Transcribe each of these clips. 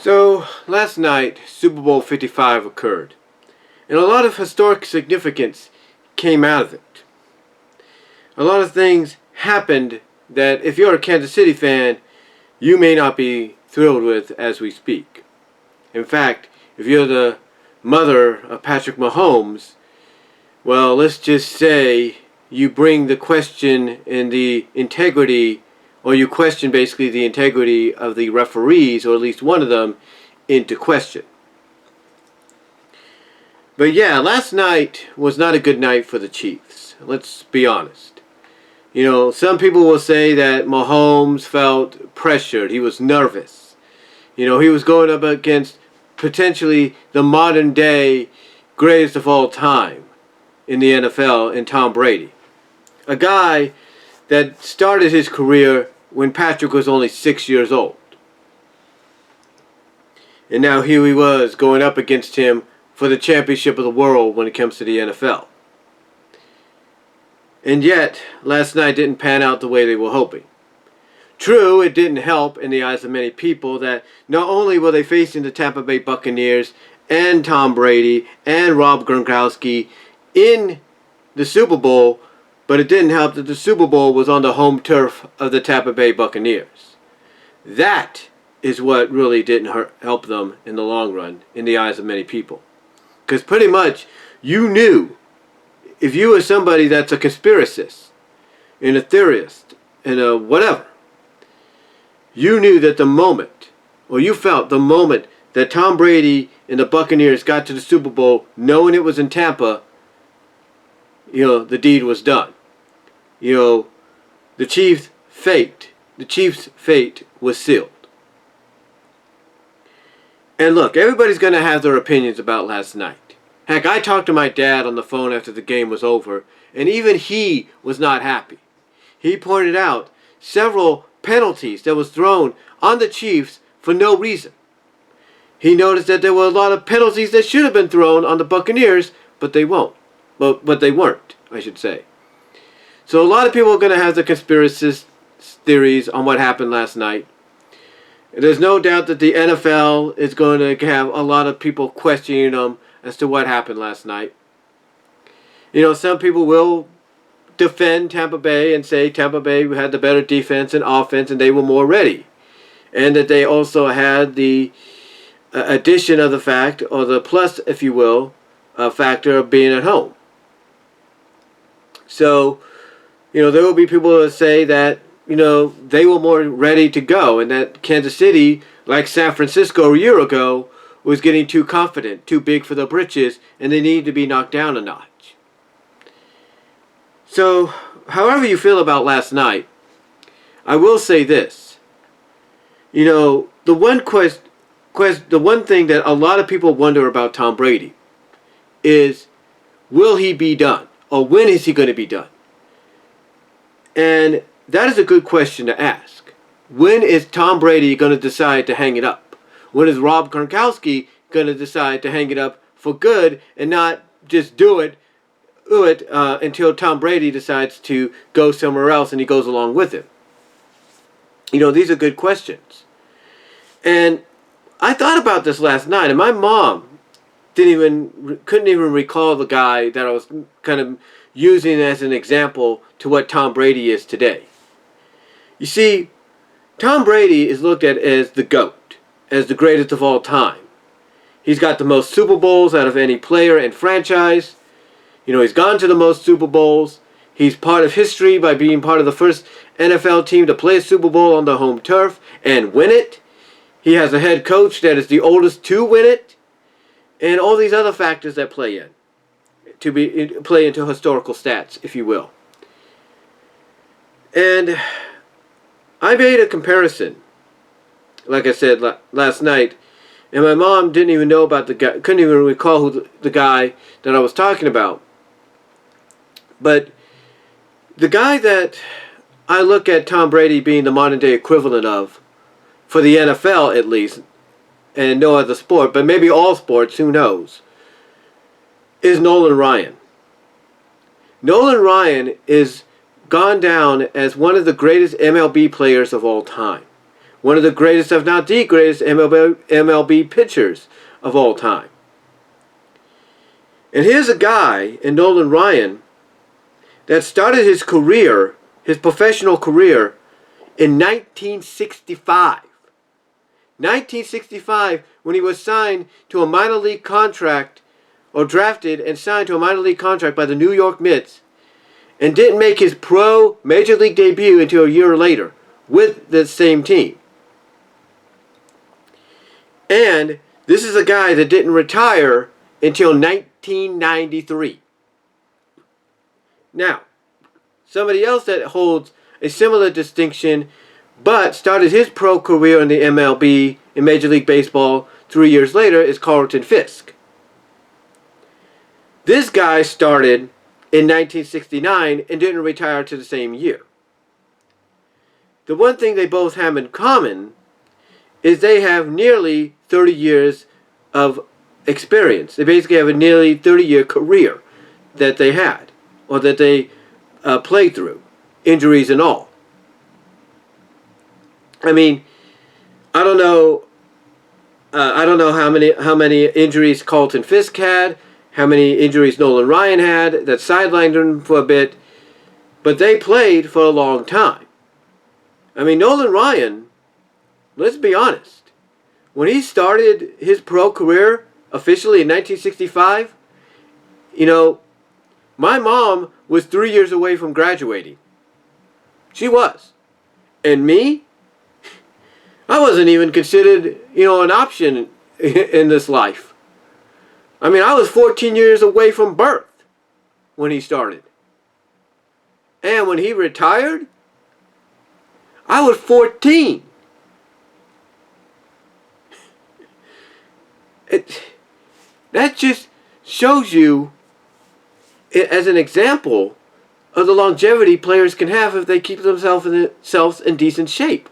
So, last night, Super Bowl 55 occurred, and a lot of historic significance came out of it. A lot of things happened that, if you're a Kansas City fan, you may not be thrilled with as we speak. In fact, if you're the mother of Patrick Mahomes, well, let's just say you bring the question in the integrity, or you question basically the integrity of the referees, or at least one of them, into question. But yeah, last night was not a good night for the Chiefs. Let's be honest. You know, some people will say that Mahomes felt pressured. He was nervous. You know, he was going up against potentially the modern day greatest of all time in the NFL in Tom Brady. A guy that started his career when Patrick was only 6 years old. And now here he was going up against him for the championship of the world when it comes to the NFL. And yet, last night didn't pan out the way they were hoping. True, it didn't help in the eyes of many people that not only were they facing the Tampa Bay Buccaneers and Tom Brady and Rob Gronkowski in the Super Bowl, but it didn't help that the Super Bowl was on the home turf of the Tampa Bay Buccaneers. That is what really didn't help them in the long run in the eyes of many people. Because pretty much you knew, if you were somebody that's a conspiracist, an theorist, and a whatever, you knew that the moment, or you felt the moment that Tom Brady and the Buccaneers got to the Super Bowl, knowing it was in Tampa, the deed was done. The Chiefs' fate was sealed. And look, everybody's going to have their opinions about last night. Heck, I talked to my dad on the phone after the game was over, and even he was not happy. He pointed out several penalties that was thrown on the Chiefs for no reason. He noticed that there were a lot of penalties that should have been thrown on the Buccaneers, but they won't. But they weren't, I should say. So a lot of people are going to have the conspiracist theories on what happened last night. There's no doubt that the NFL is going to have a lot of people questioning them as to what happened last night. Some people will defend Tampa Bay and say Tampa Bay had the better defense and offense and they were more ready. And that they also had the addition of the fact, or the plus, if you will, factor of being at home. So, there will be people that say that, they were more ready to go, and that Kansas City, like San Francisco a year ago, was getting too confident, too big for the britches, and they needed to be knocked down a notch. So, however you feel about last night, I will say this. The one thing that a lot of people wonder about Tom Brady is, will he be done? Or when is he going to be done? And that is a good question to ask. When is Tom Brady going to decide to hang it up? When is Rob Gronkowski going to decide to hang it up for good and not just do it until Tom Brady decides to go somewhere else and he goes along with him? These are good questions. And I thought about this last night, and my mom couldn't even recall the guy that I was kind of using as an example to what Tom Brady is today. You see, Tom Brady is looked at as the GOAT, as the greatest of all time. He's got the most Super Bowls out of any player in franchise. He's gone to the most Super Bowls. He's part of history by being part of the first NFL team to play a Super Bowl on the home turf and win it. He has a head coach that is the oldest to win it. And all these other factors that play into historical stats, if you will. And I made a comparison, like I said last night, and my mom didn't even know about the guy, couldn't even recall who the guy that I was talking about. But the guy that I look at Tom Brady being the modern day equivalent of, for the NFL at least, and no other sport, but maybe all sports, who knows, is Nolan Ryan. Nolan Ryan is gone down as one of the greatest MLB players of all time. One of the greatest, if not the greatest, MLB pitchers of all time. And here's a guy in Nolan Ryan that started his career, his professional career, in 1965. 1965, when he was signed to a minor league contract, or drafted and signed to a minor league contract by the New York Mets, and didn't make his pro major league debut until a year later with the same team. And this is a guy that didn't retire until 1993. Now, somebody else that holds a similar distinction but started his pro career in the MLB, in Major League Baseball, 3 years later is Carlton Fisk. This guy started in 1969 and didn't retire to the same year. The one thing they both have in common is they have nearly 30 years of experience. They basically have a nearly 30-year career that they had, or that they played through, injuries and all. I mean, I don't know how many injuries Carlton Fisk had, how many injuries Nolan Ryan had that sidelined him for a bit, but they played for a long time. I mean, Nolan Ryan, let's be honest, when he started his pro career officially in 1965, you know, my mom was 3 years away from graduating. She was. And me, I wasn't even considered, an option in this life. I mean, I was 14 years away from birth when he started. And when he retired, I was 14. That just shows you, as an example, of the longevity players can have if they keep themselves in decent shape.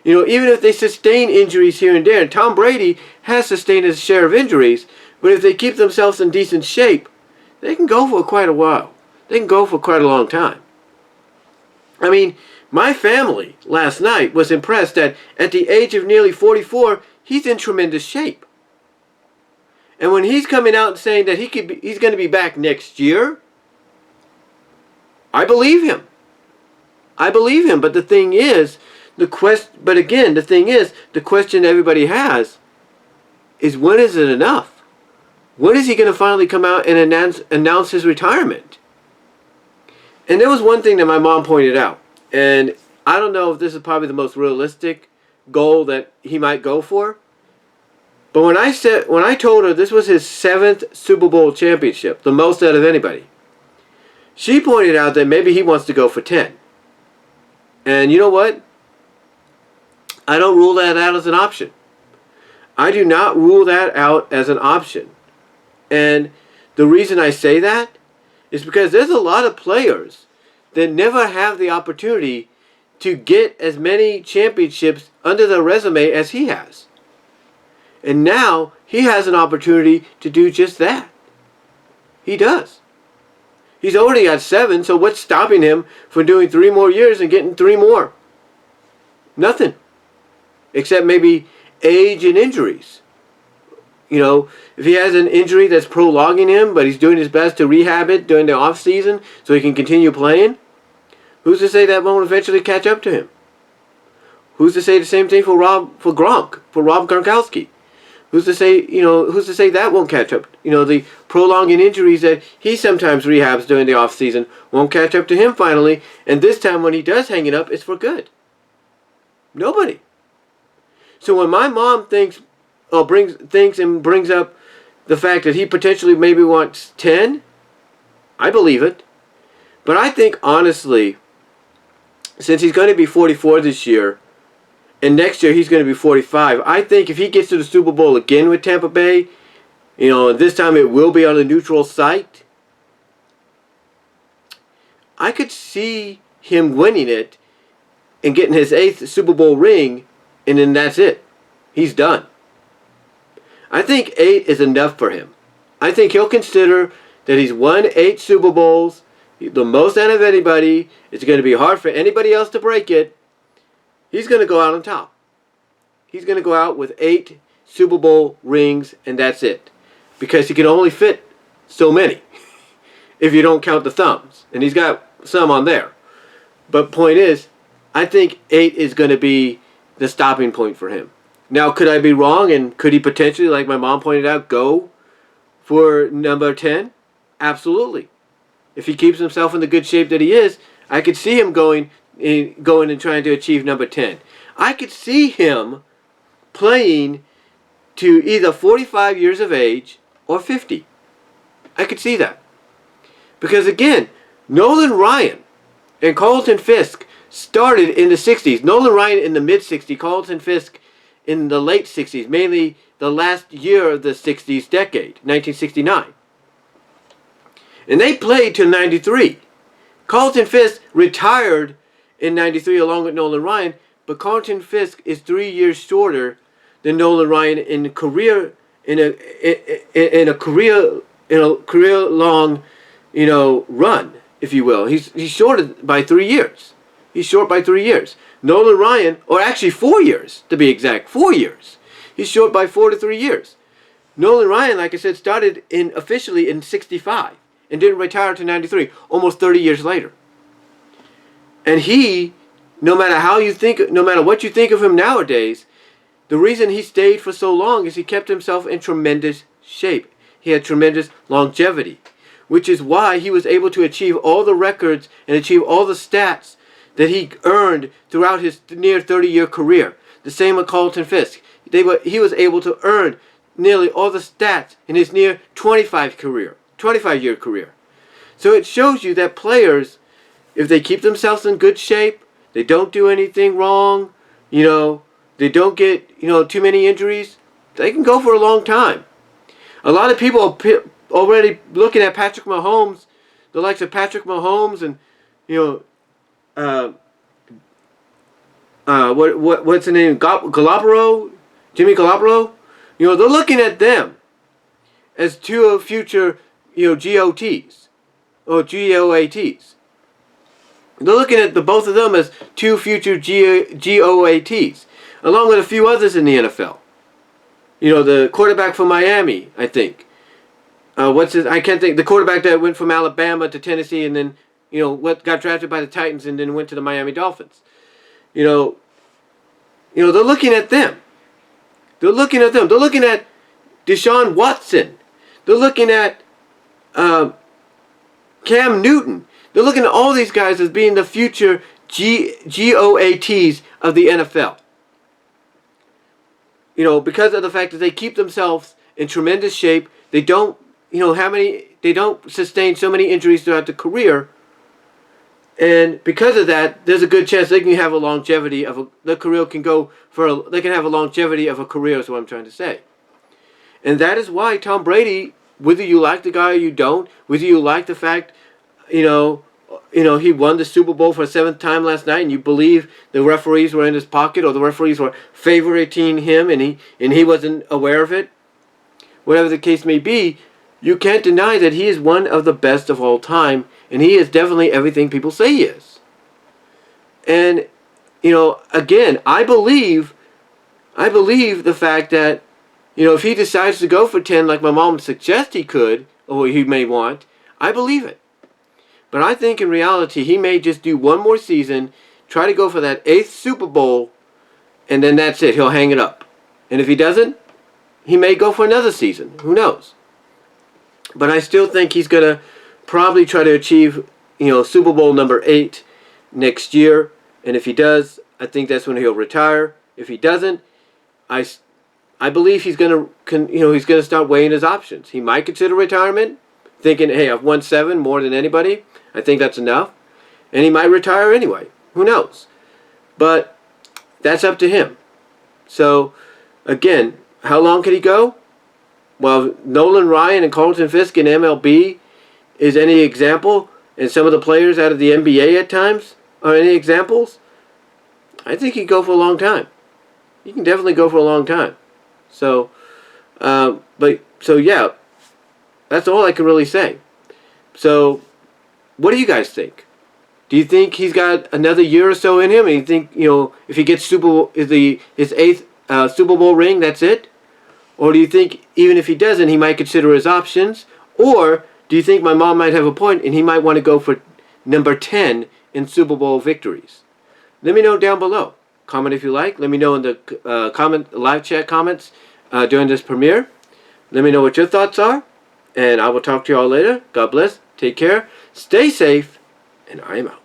Even if they sustain injuries here and there, and Tom Brady has sustained his share of injuries, but if they keep themselves in decent shape, they can go for quite a while. They can go for quite a long time. I mean, my family last night was impressed that at the age of nearly 44, he's in tremendous shape. And when he's coming out and saying that he's going to be back next year, I believe him. I believe him. But the thing is, the question everybody has is, when is it enough? When is he going to finally come out and announce his retirement? And there was one thing that my mom pointed out, and I don't know if this is probably the most realistic goal that he might go for, but when I told her this was his 7th Super Bowl championship, the most out of anybody, she pointed out that maybe he wants to go for 10. And you know what? I don't rule that out as an option. I do not rule that out as an option. And the reason I say that is because there's a lot of players that never have the opportunity to get as many championships under their resume as he has. And now he has an opportunity to do just that. He does. He's already got 7, so what's stopping him from doing 3 more years and getting 3 more? Nothing. Except maybe age and injuries. If he has an injury that's prolonging him, but he's doing his best to rehab it during the off season so he can continue playing, who's to say that won't eventually catch up to him? Who's to say the same thing for Rob Gronkowski? Who's to say that won't catch up? The prolonging injuries that he sometimes rehabs during the off season won't catch up to him finally, and this time when he does hang it up, it's for good. Nobody. So when my mom brings up the fact that he potentially maybe wants 10, I believe it. But I think, honestly, since he's going to be 44 this year, and next year he's going to be 45, I think if he gets to the Super Bowl again with Tampa Bay, this time it will be on a neutral site, I could see him winning it and getting his 8th Super Bowl ring, and then that's it. He's done. I think 8 is enough for him. I think he'll consider that he's won 8 Super Bowls, the most out of anybody. It's going to be hard for anybody else to break it. He's going to go out on top. he's going to go out with 8 Super Bowl rings, and that's it. Because he can only fit so many if you don't count the thumbs. And he's got some on there. But point is, I think 8 is going to be the stopping point for him. Now, could I be wrong, and could he potentially, like my mom pointed out, go for number 10? Absolutely. If he keeps himself in the good shape that he is, I could see him going and trying to achieve number 10. I could see him playing to either 45 years of age or 50. I could see that. Because again, Nolan Ryan and Carlton Fisk started in the 60s. Nolan Ryan in the mid-60s, Carlton Fisk in the late 60s, mainly the last year of the 60s decade, 1969. And they played till 93. Carlton Fisk retired in 93 along with Nolan Ryan, but Carlton Fisk is 3 years shorter than Nolan Ryan in career in a career long, run, if you will. He's shorter by 3 years. He's short by 3 years. Nolan Ryan, or actually 4 years to be exact, 4 years. He's short by 4 to 3 years. Nolan Ryan, like I said, started officially in 65 and didn't retire to 93, almost 30 years later. And he, no matter what you think of him nowadays, the reason he stayed for so long is he kept himself in tremendous shape. He had tremendous longevity, which is why he was able to achieve all the records and achieve all the stats that he earned throughout his near 30-year career. The same with Carlton Fisk. He was able to earn nearly all the stats in his near 25-year career. So it shows you that players, if they keep themselves in good shape, they don't do anything wrong, they don't get, too many injuries, they can go for a long time. A lot of people are already looking at Patrick Mahomes, the likes of Patrick Mahomes and, what's the name? Galabro? Jimmy Galabro? They're looking at them as two future, G.O.T.s or G.O.A.T.s. They're looking at both of them as two future G.O.A.T.s, along with a few others in the NFL. The quarterback from Miami, I think. I can't think. The quarterback that went from Alabama to Tennessee and then, got drafted by the Titans and then went to the Miami Dolphins. They're looking at them. They're looking at them. They're looking at Deshaun Watson. They're looking at Cam Newton. They're looking at all these guys as being the future G.O.A.Ts of the NFL. Because of the fact that they keep themselves in tremendous shape. They don't, they don't sustain so many injuries throughout the career. And because of that, there's a good chance they can have a longevity of they can have a longevity of a career is what I'm trying to say. And that is why Tom Brady, whether you like the guy or you don't, whether you like the fact, he won the Super Bowl for a 7th time last night and you believe the referees were in his pocket or the referees were favoriting him and he wasn't aware of it, whatever the case may be, you can't deny that he is one of the best of all time, and he is definitely everything people say he is. And, again, I believe the fact that, if he decides to go for 10 like my mom suggests he could, or he may want, I believe it. But I think in reality he may just do one more season, try to go for that 8th Super Bowl, and then that's it. He'll hang it up. And if he doesn't, he may go for another season. Who knows? But I still think he's going to probably try to achieve, Super Bowl number 8 next year. And if he does, I think that's when he'll retire. If he doesn't, I believe he's going to start weighing his options. He might consider retirement, thinking, hey, I've won 7 more than anybody. I think that's enough. And he might retire anyway. Who knows? But that's up to him. So, again, how long can he go? Well, Nolan Ryan and Carlton Fisk in MLB is any example, and some of the players out of the NBA at times are any examples, I think he can go for a long time. He can definitely go for a long time. So, yeah, that's all I can really say. So, what do you guys think? Do you think he's got another year or so in him? And you think, if he gets his 8th Super Bowl ring, that's it? Or do you think even if he doesn't, he might consider his options? Or do you think my mom might have a point and he might want to go for number 10 in Super Bowl victories? Let me know down below. Comment if you like. Let me know in the live chat comments during this premiere. Let me know what your thoughts are. And I will talk to you all later. God bless. Take care. Stay safe. And I am out.